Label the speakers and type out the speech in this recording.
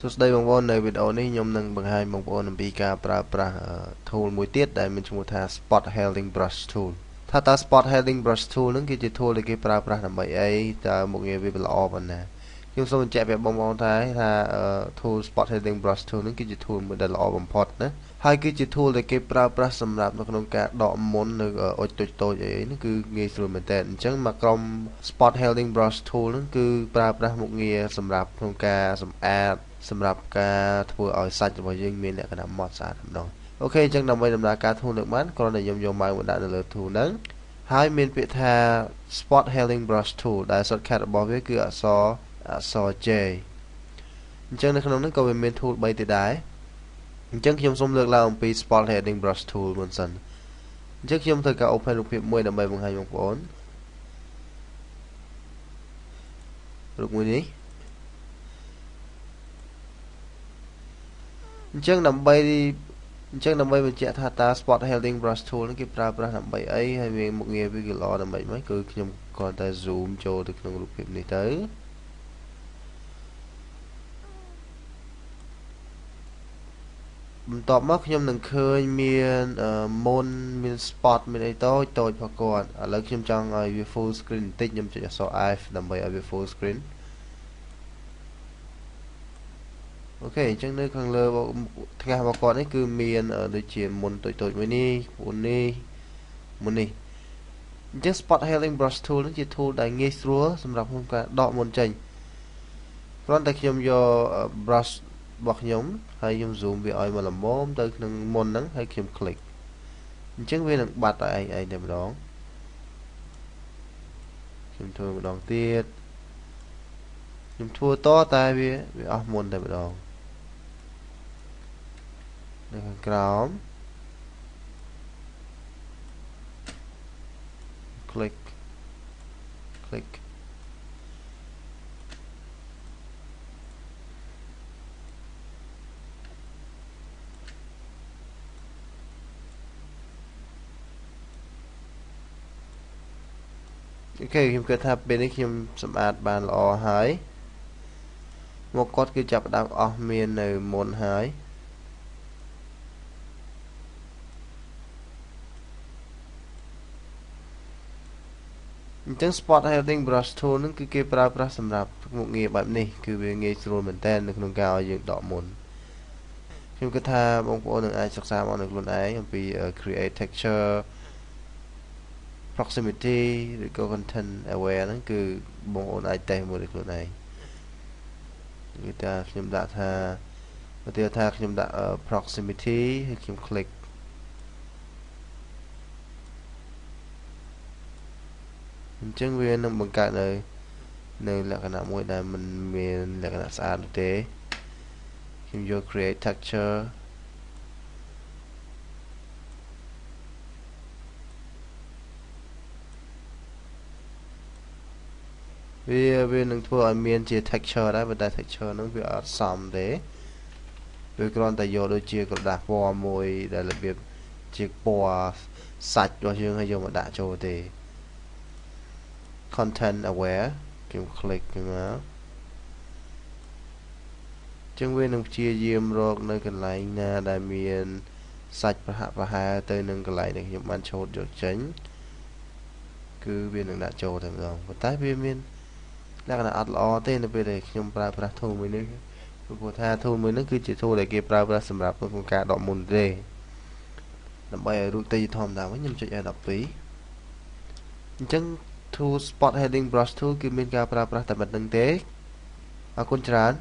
Speaker 1: សួស្តីបងប្អូននៅវីដេអូនេះខ្ញុំនឹងបង្ហាញបងប្អូនអំពីការប្រើប្រាស់ tool មួយទៀតដែលមានឈ្មោះថា Spot Healding Brush Tool ថាតើ Spot Healding Brush Tool នឹងគឺជា tool ដែលគេប្រើប្រាស់ដើម្បីអីតើមុខងារវាល្អប៉ុណ្ណាខ្ញុំសូមបញ្ជាក់ប្រាប់បងប្អូនថា tool Spot Healding Brush Tool នឹងគឺជា tool មួយដែលល្អបំផុតណាហើយគឺជា tool ដែលគេប្រើប្រាស់សម្រាប់នៅក្នុងការដកមុននៅអុចតូចៗអីហ្នឹងគឺងាយស្រួលមែនតើអញ្ចឹងមកក្រុម Spot Healding Brush Tool ហ្នឹងគឺប្រើប្រាស់មុខងារសម្រាប់ក្នុងការសម្អាតសម្រាប់ការធ្វើឲ្យសាច់របស់យើងមានលក្ខណៈម៉ត់ស្អាតម្ដងអូខេអញ្ចឹងដើម្បីដំណើរការ tool នឹងបានគ្រាន់តែខ្ញុំយក mouse មកដាក់នៅលើ tool ហ្នឹងហើយមានពាក្យថា Spot Healding Brush Tool ដែល shortcut របស់វាគឺអក្សរ J អញ្ចឹងនៅក្នុងហ្នឹងក៏វាមាន tool 3ទៀតដែរអញ្ចឹងខ្ញុំសូមលើកឡើងអំពី Spot Healding Brush Tool មុនសិនអញ្ចឹងខ្ញុំធ្វើការ open រូបភាពមួយដើម្បីបង្ហាញបងប្អូនរូបមួយនេះអញ្ចឹងដើម្បីបញ្ជាក់ថាតើ Spot Healding Brush Tool នេះគេប្រើប្រាស់ដើម្បីអីហើយវាមុខងារវាគឺល្អដើម្បីម៉េចគឺខ្ញុំគ្រាន់តែ zoom ចូលទៅក្នុងរូបភាពនេះទៅបន្ទាប់មកខ្ញុំនឹងឃើញមានមុនមាន spot មានអីតូចផងគាត់ឥឡូវខ្ញុំចង់ឲ្យវា full screen បន្តិចខ្ញុំចុចអក្សរ F ដើម្បីឲ្យវា full screenអូខេអញ្ចឹងនៅខាងលើថ្ងាសរបស់គាត់នេះគឺមានដូចជាមុនតូចមួយនេះមុននេះអញ្ចឹង Spot Healding Brush Tool នេះជា tool ដែលងាយស្រួលសម្រាប់ក្នុងការដកមុនចេញគ្រាន់តែខ្ញុំយក brush របស់ខ្ញុំហើយខ្ញុំ zoom វាឲ្យមកល្មមទៅក្នុងមុនហ្នឹងហើយខ្ញុំ click អញ្ចឹងវានឹងបាត់ឲ្យឯងតែម្ដងខ្ញុំធ្វើម្ដងទៀតខ្ញុំធ្វើតតែវាអស់មុនតែម្ដងនៅខាងក្រោម click អូខេខ្ញុំគិតថាពេលនេះខ្ញុំសម្អាតបានល្អហើយមកគាត់គឺចាប់ផ្ដើមអស់មាននៅមុនហើយអញ្ចឹង Spot Healding Brush Tool នឹងគឺគេប្រើប្រាស់សម្រាប់មុខងារបែបនេះគឺវាងាយស្រួលមែនតើនៅក្នុងការឲ្យយើងដកមុនខ្ញុំគិតថាបងប្អូននឹងអាចសិក្សាមកនៅខ្លួនឯងអំពី create texture proximity ឬក៏ content aware ហ្នឹងគឺបងប្អូនអាចតេស្តមួយด้วยខ្លួនឯងនិយាយថាខ្ញុំដាក់ថាឧទាហរណ៍ថាខ្ញុំដាក់ proximity ហើយខ្ញុំ click អញ្ចឹងវានឹងបង្កើតនៅលក្ខណៈមួយដែលមិនមានលក្ខណៈស្អាតទេខ្ញុំយក create textureវានឹងធ្វើឲ្យមានជា texture ដែរប៉ុន្តែ texture ហ្នឹងវាអត់សមទេវាគ្រាន់តែយកដូចជាក្រដាសពណ៌មួយដែលរបៀបជាពណ៌សាច់របស់យើងហើយយកមកដាក់ចូលទេ content aware ខ្ញុំ click មកចឹងវានឹងព្យាយាមរកនៅកន្លែងណាដែលមានសាច់ប្រហាក់ប្រហែលទៅនឹងកន្លែងដែលខ្ញុំបានឆូតយកចេញគឺវានឹងដាក់ចូលតែម្ដងប៉ុន្តែវាមានលក្ខណៈអត់ល្អទេនៅពេលដែលខ្ញុំប្រើប្រាស់ tool មួយនេះព្រោះថា tool មួយនេះគឺជា tool ដែលគេប្រើប្រាស់សម្រាប់ក្នុងការដកមុនទេដើម្បីឲ្យរូបទៅធម្មតាវិញខ្ញុំចុច F12 អញ្ចឹង tool Spot Healding Brush Tool គឺមានការប្រើប្រាស់តែប៉ុណ្្នឹងទេអរគុណច្រើន